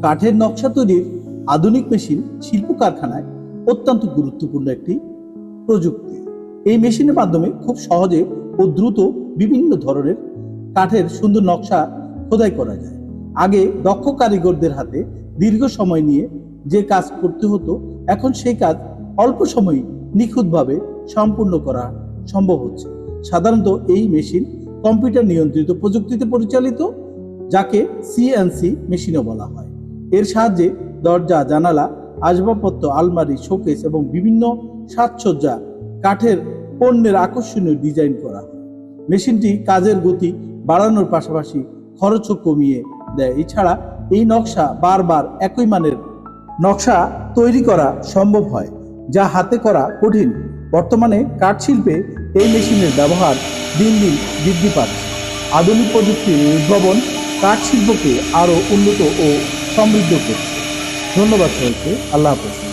কাঠের নকশা তৈরির আধুনিক মেশিন শিল্প কারখানায় অত্যন্ত গুরুত্বপূর্ণ একটি প্রযুক্তি। এই মেশিনের মাধ্যমে খুব সহজে ও দ্রুত বিভিন্ন ধরনের কাঠের সুন্দর নকশা খোদাই করা যায়। আগে দক্ষ কারিগরদের হাতে দীর্ঘ সময় নিয়ে যে কাজ করতে হতো, এখন সেই কাজ অল্প সময়ে নিখুঁতভাবে সম্পূর্ণ করা সম্ভব হচ্ছে। সাধারণত এই মেশিন কম্পিউটার নিয়ন্ত্রিত প্রযুক্তিতে পরিচালিত, যাকে সিএনসি মেশিনও বলা হয়। এর সাহায্যে দরজা, জানালা, আসবাবপত্র, আলমারি, শোকেস এবং বিভিন্ন সাজসজ্জা কাঠের পণ্যের আকর্ষণীয় ডিজাইন করা হয়। মেশিনটি কাজের গতি বাড়ানোর পাশাপাশি খরচও কমিয়ে দেয়। এছাড়া এই নকশা বারবার একই মানের নকশা তৈরি করা সম্ভব হয়, যা হাতে করা কঠিন। বর্তমানে কাঠ শিল্পে এই মেশিনের ব্যবহার দিন দিন বৃদ্ধি পাচ্ছে। আধুনিক প্রযুক্তির উদ্ভাবন কাঠ শিল্পকে আরও উন্নত ও সমৃদ্ধ করছে। ধন্যবাদ সবাইকে। আল্লাহ হাফেজ।